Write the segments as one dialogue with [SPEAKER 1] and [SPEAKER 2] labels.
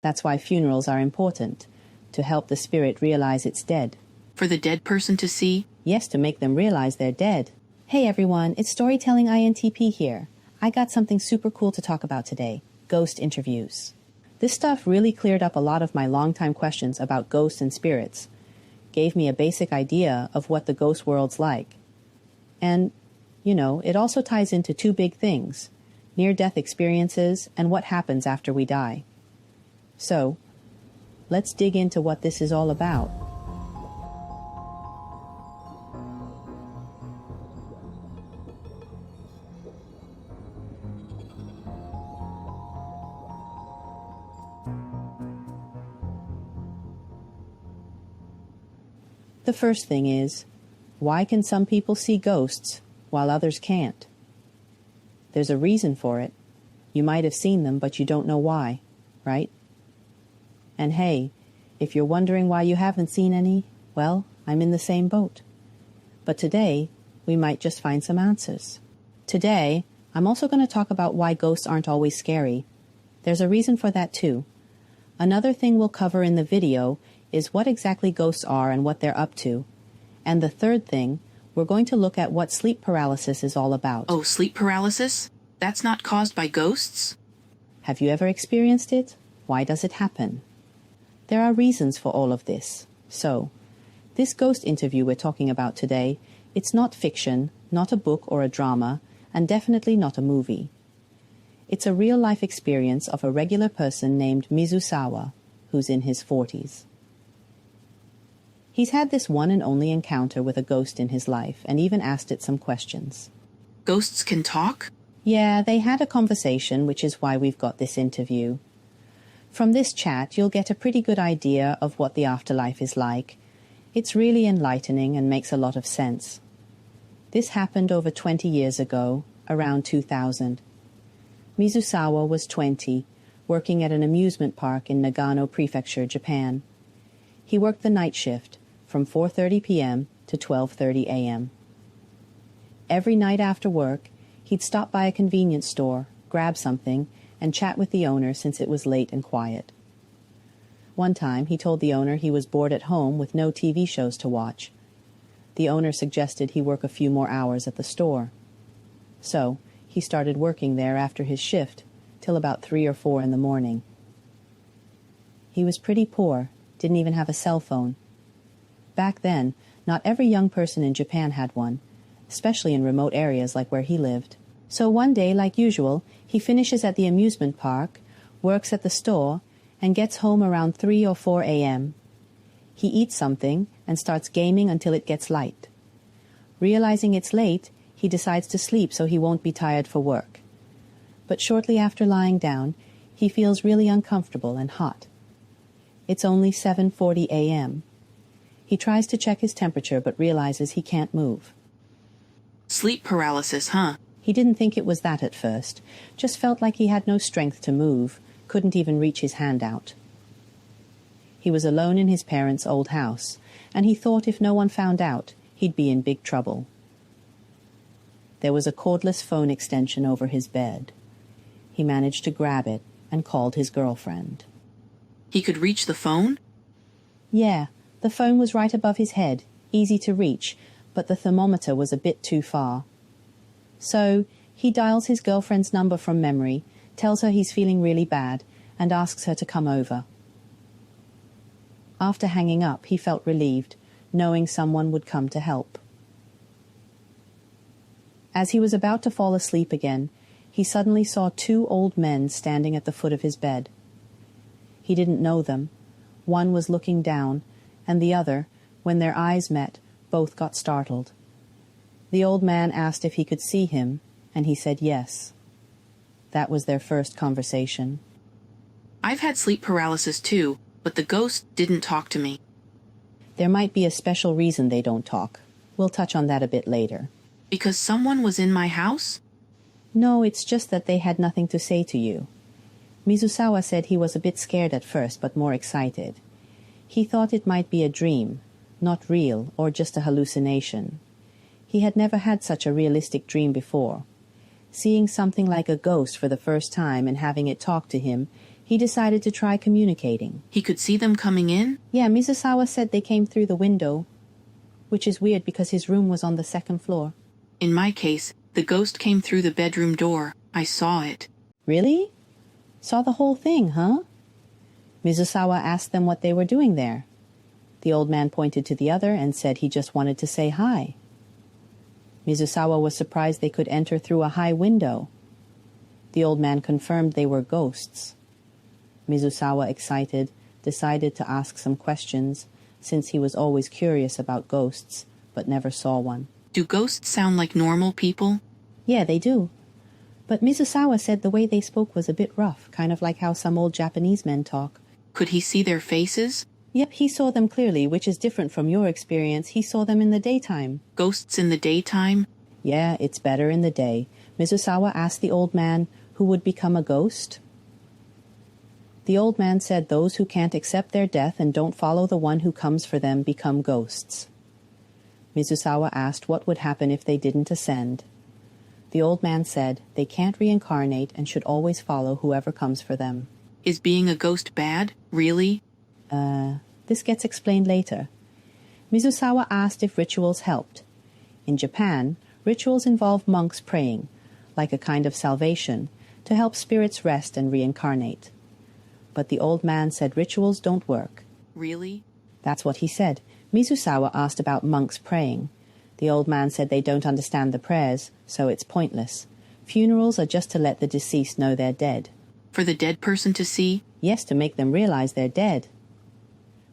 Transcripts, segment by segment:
[SPEAKER 1] That's why funerals are important, to help the spirit realize it's dead.
[SPEAKER 2] For the dead person to see?
[SPEAKER 1] Yes, to make them realize they're dead. Hey everyone, it's Storytelling INTP here. I got something super cool to talk about today. Ghost interviews. This stuff really cleared up a lot of my long-time questions about ghosts and spirits. Gave me a basic idea of what the ghost world's like. And, it also ties into two big things: near-death experiences and what happens after we die. So, let's dig into what this is all about. The first thing is, why can some people see ghosts while others can't? There's a reason for it. You might have seen them, but you don't know why, right? And hey, if you're wondering why you haven't seen any, well, I'm in the same boat. But today, we might just find some answers. Today, I'm also going to talk about why ghosts aren't always scary. There's a reason for that too. Another thing we'll cover in the video is what exactly ghosts are and what they're up to. And the third thing, we're going to look at what sleep paralysis is all about.
[SPEAKER 2] Oh, sleep paralysis? That's not caused by ghosts?
[SPEAKER 1] Have you ever experienced it? Why does it happen? There are reasons for all of this. So, this ghost interview we're talking about today, it's not fiction, not a book or a drama, and definitely not a movie. It's a real-life experience of a regular person named Mizusawa, who's in his 40s. He's had this one and only encounter with a ghost in his life, and even asked it some questions.
[SPEAKER 2] Ghosts can talk?
[SPEAKER 1] Yeah, they had a conversation, which is why we've got this interview. From this chat, you'll get a pretty good idea of what the afterlife is like. It's really enlightening and makes a lot of sense. This happened over 20 years ago, around 2000. Mizusawa was 20, working at an amusement park in Nagano Prefecture, Japan. He worked the night shift, from 4:30 p.m. to 12:30 a.m. Every night after work, he'd stop by a convenience store, grab something, and chat with the owner since it was late and quiet. One time, he told the owner he was bored at home with no TV shows to watch. The owner suggested he work a few more hours at the store. So, he started working there after his shift, till about 3 or 4 in the morning. He was pretty poor, didn't even have a cell phone. Back then, not every young person in Japan had one, especially in remote areas like where he lived. So one day, like usual, he finishes at the amusement park, works at the store, and gets home around 3 or 4 a.m. He eats something and starts gaming until it gets light. Realizing it's late, he decides to sleep so he won't be tired for work. But shortly after lying down, he feels really uncomfortable and hot. It's only 7:40 a.m. He tries to check his temperature but realizes he can't move.
[SPEAKER 2] Sleep paralysis, huh?
[SPEAKER 1] He didn't think it was that at first, just felt like he had no strength to move, couldn't even reach his hand out. He was alone in his parents' old house, and he thought if no one found out, he'd be in big trouble. There was a cordless phone extension over his bed. He managed to grab it and called his girlfriend.
[SPEAKER 2] He could reach the phone?
[SPEAKER 1] Yeah, the phone was right above his head, easy to reach, but the thermometer was a bit too far. So, he dials his girlfriend's number from memory, tells her he's feeling really bad, and asks her to come over. After hanging up, he felt relieved, knowing someone would come to help. As he was about to fall asleep again, he suddenly saw 2 old men standing at the foot of his bed. He didn't know them. One was looking down, and the other, when their eyes met, both got startled. The old man asked if he could see him, and he said yes. That was their first conversation.
[SPEAKER 2] I've had sleep paralysis too, but the ghost didn't talk to me.
[SPEAKER 1] There might be a special reason they don't talk. We'll touch on that a bit later.
[SPEAKER 2] Because someone was in my house?
[SPEAKER 1] No, it's just that they had nothing to say to you. Mizusawa said he was a bit scared at first, but more excited. He thought it might be a dream, not real or just a hallucination. He had never had such a realistic dream before. Seeing something like a ghost for the first time and having it talk to him, He decided to try communicating.
[SPEAKER 2] He could see them coming in?
[SPEAKER 1] Yeah, Mizusawa said they came through the window, which is weird because his room was on the second floor.
[SPEAKER 2] In my case, the ghost came through the bedroom door. I saw it.
[SPEAKER 1] Really? Saw the whole thing, huh? Mizusawa asked them what they were doing there. The old man pointed to the other and said he just wanted to say hi. Mizusawa was surprised they could enter through a high window. The old man confirmed they were ghosts. Mizusawa, excited, decided to ask some questions, since he was always curious about ghosts, but never saw one.
[SPEAKER 2] Do ghosts sound like normal people?
[SPEAKER 1] Yeah, they do. But Mizusawa said the way they spoke was a bit rough, kind of like how some old Japanese men talk.
[SPEAKER 2] Could he see their faces?
[SPEAKER 1] Yep, he saw them clearly, which is different from your experience. He saw them in the daytime.
[SPEAKER 2] Ghosts in the daytime?
[SPEAKER 1] Yeah, it's better in the day. Mizusawa asked the old man who would become a ghost. The old man said those who can't accept their death and don't follow the one who comes for them become ghosts. Mizusawa asked what would happen if they didn't ascend. The old man said they can't reincarnate and should always follow whoever comes for them.
[SPEAKER 2] Is being a ghost bad? Really?
[SPEAKER 1] This gets explained later. Mizusawa asked if rituals helped. In Japan, rituals involve monks praying, like a kind of salvation, to help spirits rest and reincarnate. But the old man said rituals don't work.
[SPEAKER 2] Really?
[SPEAKER 1] That's what he said. Mizusawa asked about monks praying. The old man said they don't understand the prayers, so it's pointless. Funerals are just to let the deceased know they're dead.
[SPEAKER 2] For the dead person to see?
[SPEAKER 1] Yes, to make them realize they're dead.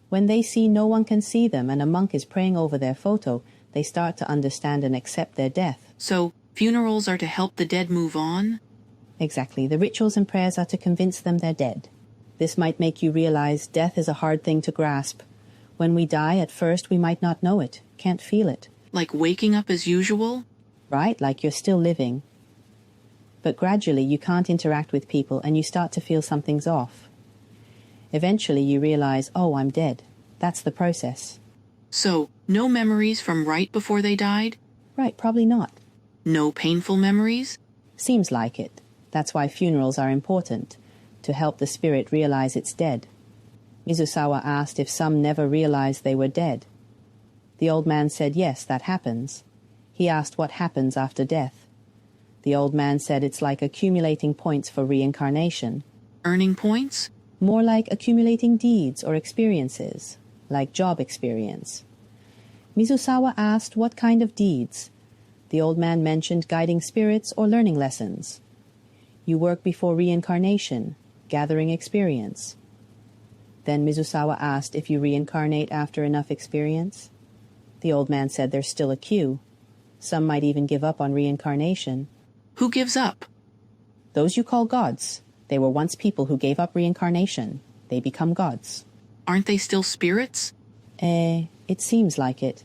[SPEAKER 1] When they see no one can see them and a monk is praying over their photo, they start to understand and accept their death.
[SPEAKER 2] So, funerals are to help the dead move on?
[SPEAKER 1] Exactly. The rituals and prayers are to convince them they're dead. This might make you realize death is a hard thing to grasp. When we die, at first we might not know it, can't feel it.
[SPEAKER 2] Like waking up as usual?
[SPEAKER 1] Right, like you're still living. But gradually you can't interact with people and you start to feel something's off. Eventually you realize, oh, I'm dead. That's the process.
[SPEAKER 2] So, no memories from right before they died?
[SPEAKER 1] Right, probably not.
[SPEAKER 2] No painful memories?
[SPEAKER 1] Seems like it. That's why funerals are important, to help the spirit realize it's dead. Mizusawa asked if some never realized they were dead. The old man said yes, that happens. He asked what happens after death. The old man said it's like accumulating points for reincarnation.
[SPEAKER 2] Earning points?
[SPEAKER 1] More like accumulating deeds or experiences, like job experience. Mizusawa asked what kind of deeds. The old man mentioned guiding spirits or learning lessons. You work before reincarnation, gathering experience. Then Mizusawa asked if you reincarnate after enough experience. The old man said there's still a queue. Some might even give up on reincarnation.
[SPEAKER 2] Who gives up?
[SPEAKER 1] Those you call gods. They were once people who gave up reincarnation. They become gods.
[SPEAKER 2] Aren't they still spirits?
[SPEAKER 1] It seems like it.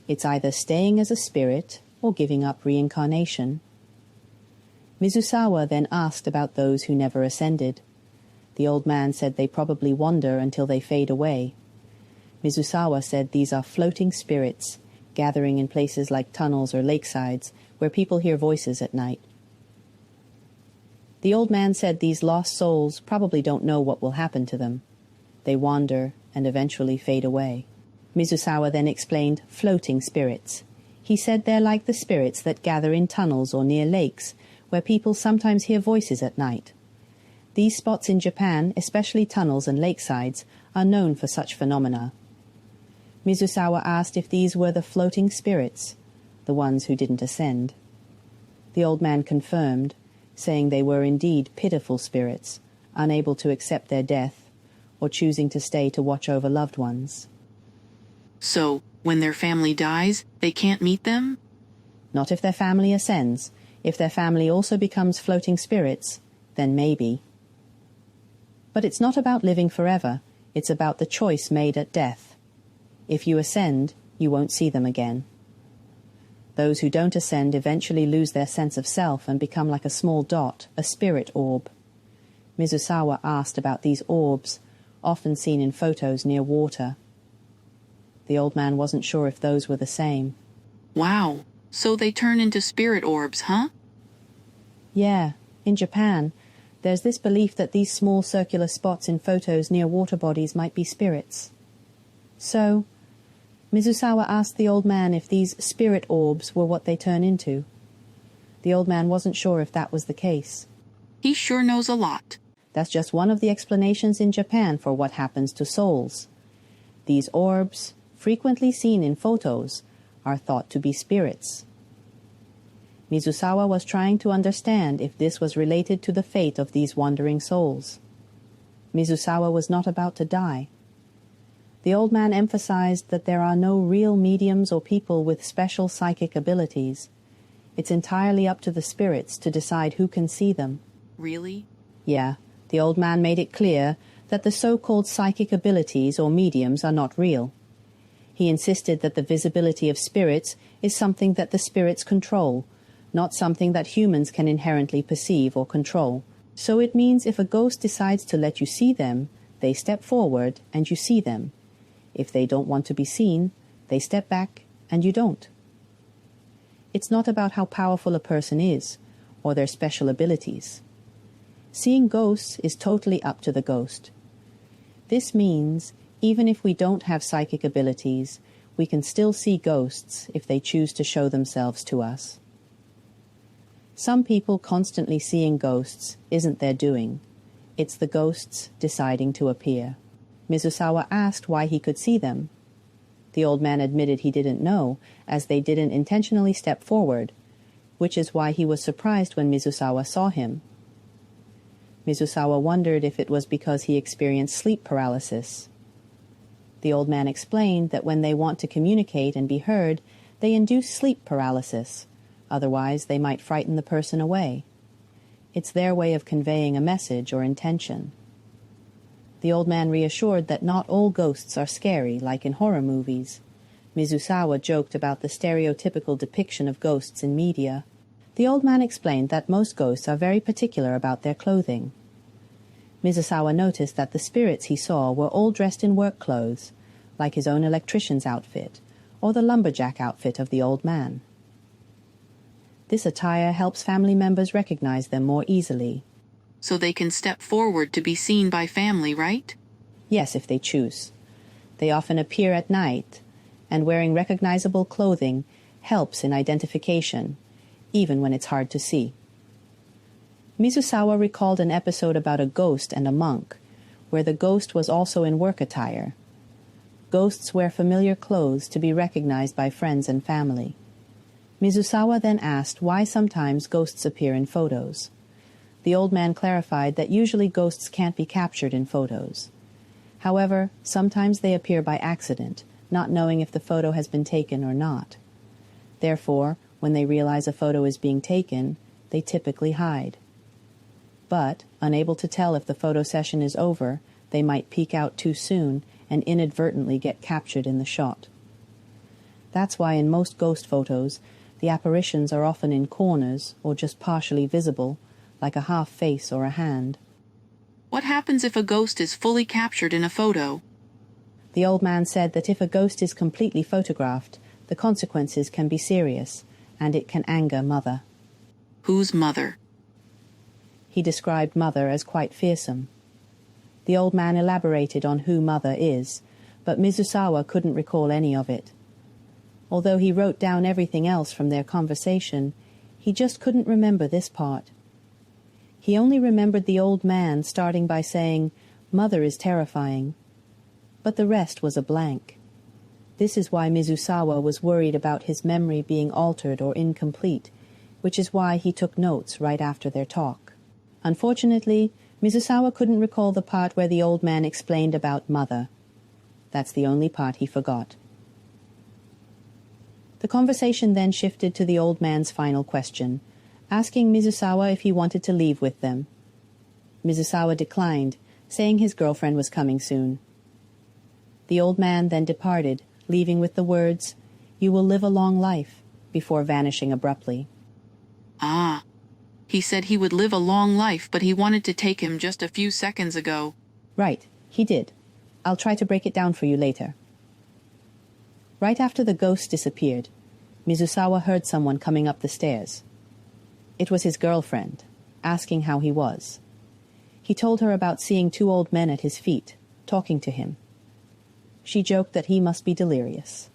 [SPEAKER 1] It's either staying as a spirit or giving up reincarnation. Mizusawa then asked about those who never ascended. The old man said they probably wander until they fade away. Mizusawa said these are floating spirits, gathering in places like tunnels or lakesides, where people hear voices at night. The old man said these lost souls probably don't know what will happen to them. They wander and eventually fade away. Mizusawa then explained floating spirits. He said they're like the spirits that gather in tunnels or near lakes, where people sometimes hear voices at night. These spots in Japan, especially tunnels and lakesides, are known for such phenomena. Mizusawa asked if these were the floating spirits, the ones who didn't ascend. The old man confirmed, saying they were indeed pitiful spirits, unable to accept their death, or choosing to stay to watch over loved ones.
[SPEAKER 2] So, when their family dies, they can't meet them?
[SPEAKER 1] Not if their family ascends. If their family also becomes floating spirits, then maybe. But it's not about living forever. It's about the choice made at death. If you ascend, you won't see them again. Those who don't ascend eventually lose their sense of self and become like a small dot, a spirit orb. Mizusawa asked about these orbs, often seen in photos near water. The old man wasn't sure if those were the same.
[SPEAKER 2] Wow, so they turn into spirit orbs, huh?
[SPEAKER 1] Yeah, in Japan, There's this belief that these small circular spots in photos near water bodies might be spirits. So, Mizusawa asked the old man if these spirit orbs were what they turn into. The old man wasn't sure if that was the case.
[SPEAKER 2] He sure knows a lot.
[SPEAKER 1] That's just one of the explanations in Japan for what happens to souls. These orbs, frequently seen in photos, are thought to be spirits. Mizusawa was trying to understand if this was related to the fate of these wandering souls. Mizusawa was not about to die. The old man emphasized that there are no real mediums or people with special psychic abilities. It's entirely up to the spirits to decide who can see them.
[SPEAKER 2] Really?
[SPEAKER 1] Yeah, the old man made it clear that the so-called psychic abilities or mediums are not real. He insisted that the visibility of spirits is something that the spirits control, not something that humans can inherently perceive or control. So it means if a ghost decides to let you see them, they step forward and you see them. If they don't want to be seen, they step back and you don't. It's not about how powerful a person is or their special abilities. Seeing ghosts is totally up to the ghost. This means even if we don't have psychic abilities, we can still see ghosts if they choose to show themselves to us. Some people constantly seeing ghosts isn't their doing. It's the ghosts deciding to appear. Mizusawa asked why he could see them. The old man admitted he didn't know, as they didn't intentionally step forward, which is why he was surprised when Mizusawa saw him. Mizusawa wondered if it was because he experienced sleep paralysis. The old man explained that when they want to communicate and be heard, they induce sleep paralysis. Otherwise, they might frighten the person away. It's their way of conveying a message or intention. The old man reassured that not all ghosts are scary, like in horror movies. Mizusawa joked about the stereotypical depiction of ghosts in media. The old man explained that most ghosts are very particular about their clothing. Mizusawa noticed that the spirits he saw were all dressed in work clothes, like his own electrician's outfit, or the lumberjack outfit of the old man. This attire helps family members recognize them more easily.
[SPEAKER 2] So they can step forward to be seen by family, right?
[SPEAKER 1] Yes, if they choose. They often appear at night, and wearing recognizable clothing helps in identification, even when it's hard to see. Mizusawa recalled an episode about a ghost and a monk, where the ghost was also in work attire. Ghosts wear familiar clothes to be recognized by friends and family. Mizusawa then asked why sometimes ghosts appear in photos. The old man clarified that usually ghosts can't be captured in photos. However, sometimes they appear by accident, not knowing if the photo has been taken or not. Therefore, when they realize a photo is being taken, they typically hide. But, unable to tell if the photo session is over, they might peek out too soon and inadvertently get captured in the shot. That's why in most ghost photos, the apparitions are often in corners or just partially visible, like a half face or a hand.
[SPEAKER 2] What happens if a ghost is fully captured in a photo?
[SPEAKER 1] The old man said that if a ghost is completely photographed, the consequences can be serious, and it can anger Mother.
[SPEAKER 2] Who's Mother?
[SPEAKER 1] He described Mother as quite fearsome. The old man elaborated on who Mother is, but Mizusawa couldn't recall any of it. Although he wrote down everything else from their conversation, he just couldn't remember this part. He only remembered the old man starting by saying, "Mother is terrifying." But the rest was a blank. This is why Mizusawa was worried about his memory being altered or incomplete, which is why he took notes right after their talk. Unfortunately, Mizusawa couldn't recall the part where the old man explained about Mother. That's the only part he forgot. The conversation then shifted to the old man's final question, asking Mizusawa if he wanted to leave with them. Mizusawa declined, saying his girlfriend was coming soon. The old man then departed, leaving with the words, "You will live a long life," before vanishing abruptly.
[SPEAKER 2] Ah, he said he would live a long life, but he wanted to take him just a few seconds ago.
[SPEAKER 1] Right, he did. I'll try to break it down for you later. Right after the ghost disappeared, Mizusawa heard someone coming up the stairs. It was his girlfriend, asking how he was. He told her about seeing two old men at his feet, talking to him. She joked that he must be delirious.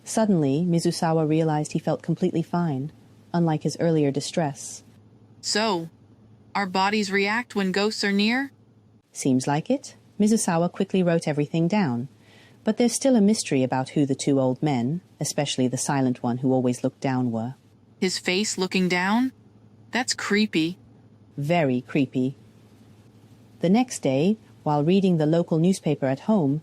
[SPEAKER 1] Suddenly, Mizusawa realized he felt completely fine, unlike his earlier distress.
[SPEAKER 2] So, our bodies react when ghosts are near?
[SPEAKER 1] Seems like it. Mizusawa quickly wrote everything down. But there's still a mystery about who the two old men, especially the silent one who always looked down, were.
[SPEAKER 2] His face looking down? That's creepy.
[SPEAKER 1] Very creepy. The next day, while reading the local newspaper at home,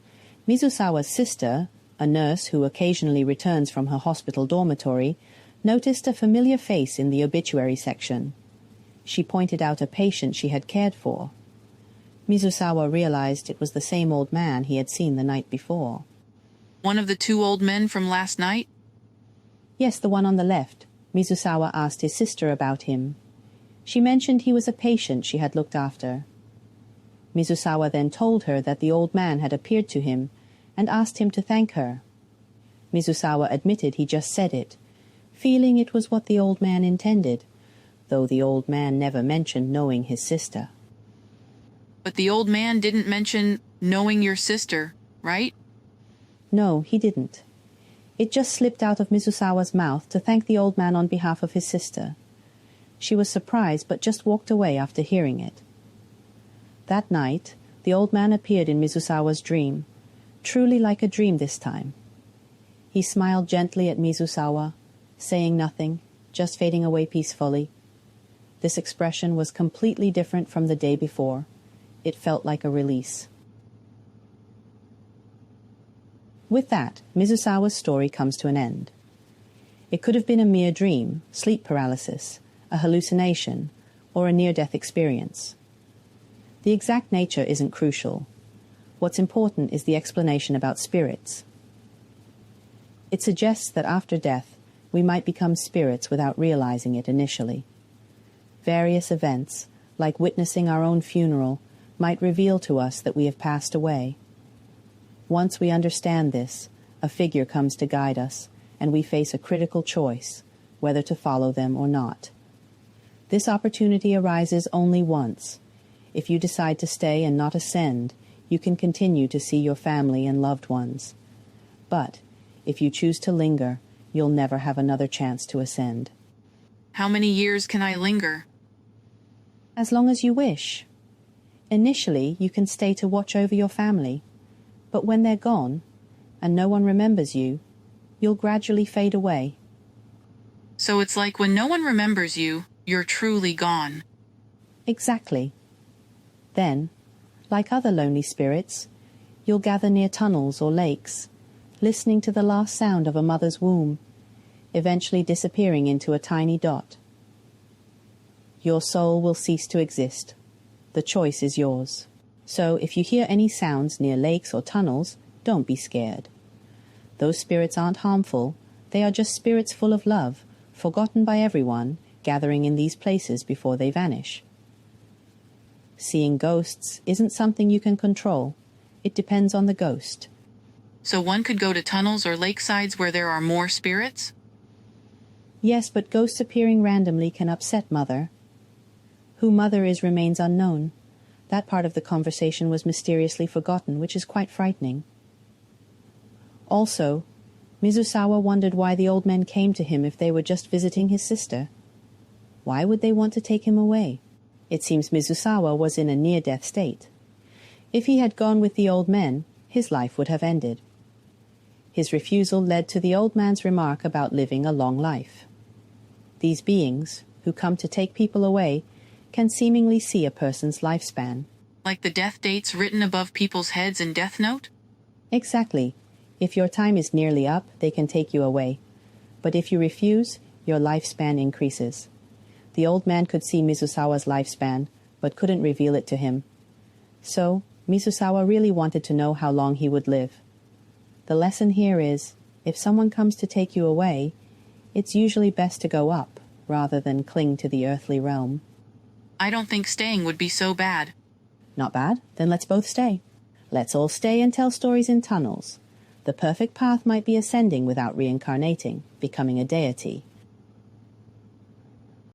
[SPEAKER 1] Mizusawa's sister, a nurse who occasionally returns from her hospital dormitory, noticed a familiar face in the obituary section. She pointed out a patient she had cared for. Mizusawa realized it was the same old man he had seen the night before.
[SPEAKER 2] One of the two old men from last night?
[SPEAKER 1] Yes, the one on the left. Mizusawa asked his sister about him. She mentioned he was a patient she had looked after. Mizusawa then told her that the old man had appeared to him and asked him to thank her. Mizusawa admitted he just said it, feeling it was what the old man intended, though the old man never mentioned knowing his sister.
[SPEAKER 2] But the old man didn't mention knowing your sister, right?
[SPEAKER 1] No, he didn't. It just slipped out of Mizusawa's mouth to thank the old man on behalf of his sister. She was surprised but just walked away after hearing it. That night, the old man appeared in Mizusawa's dream, truly like a dream this time. He smiled gently at Mizusawa, saying nothing, just fading away peacefully. This expression was completely different from the day before. It felt like a release. With that, Mizusawa's story comes to an end. It could have been a mere dream, sleep paralysis, a hallucination, or a near-death experience. The exact nature isn't crucial. What's important is the explanation about spirits. It suggests that after death, we might become spirits without realizing it initially. Various events, like witnessing our own funeral, might reveal to us that we have passed away. Once we understand this, a figure comes to guide us, and we face a critical choice, whether to follow them or not. This opportunity arises only once. If you decide to stay and not ascend, you can continue to see your family and loved ones. But if you choose to linger, you'll never have another chance to ascend.
[SPEAKER 2] How many years can I linger?
[SPEAKER 1] As long as you wish. Initially, you can stay to watch over your family, but when they're gone, and no one remembers you, you'll gradually fade away.
[SPEAKER 2] So it's like when no one remembers you, you're truly gone.
[SPEAKER 1] Exactly. Then, like other lonely spirits, you'll gather near tunnels or lakes, listening to the last sound of a mother's womb, eventually disappearing into a tiny dot. Your soul will cease to exist. The choice is yours. So if you hear any sounds near lakes or tunnels, don't be scared. Those spirits aren't harmful. They are just spirits full of love, forgotten by everyone, gathering in these places before they vanish. Seeing ghosts isn't something you can control. It depends on the ghost.
[SPEAKER 2] So one could go to tunnels or lakesides where there are more spirits?
[SPEAKER 1] Yes, but ghosts appearing randomly can upset Mother. Who Mother is remains unknown. That part of the conversation was mysteriously forgotten, which is quite frightening. Also, Mizusawa wondered why the old men came to him if they were just visiting his sister. Why would they want to take him away? It seems Mizusawa was in a near-death state. If he had gone with the old men, his life would have ended. His refusal led to the old man's remark about living a long life. These beings, who come to take people away, can seemingly see a person's lifespan.
[SPEAKER 2] Like the death dates written above people's heads in Death Note?
[SPEAKER 1] Exactly. If your time is nearly up, they can take you away. But if you refuse, your lifespan increases. The old man could see Mizusawa's lifespan, but couldn't reveal it to him. So, Mizusawa really wanted to know how long he would live. The lesson here is, if someone comes to take you away, it's usually best to go up, rather than cling to the earthly realm.
[SPEAKER 2] I don't think staying would be so bad.
[SPEAKER 1] Not bad? Then let's both stay. Let's all stay and tell stories in tunnels. The perfect path might be ascending without reincarnating, becoming a deity.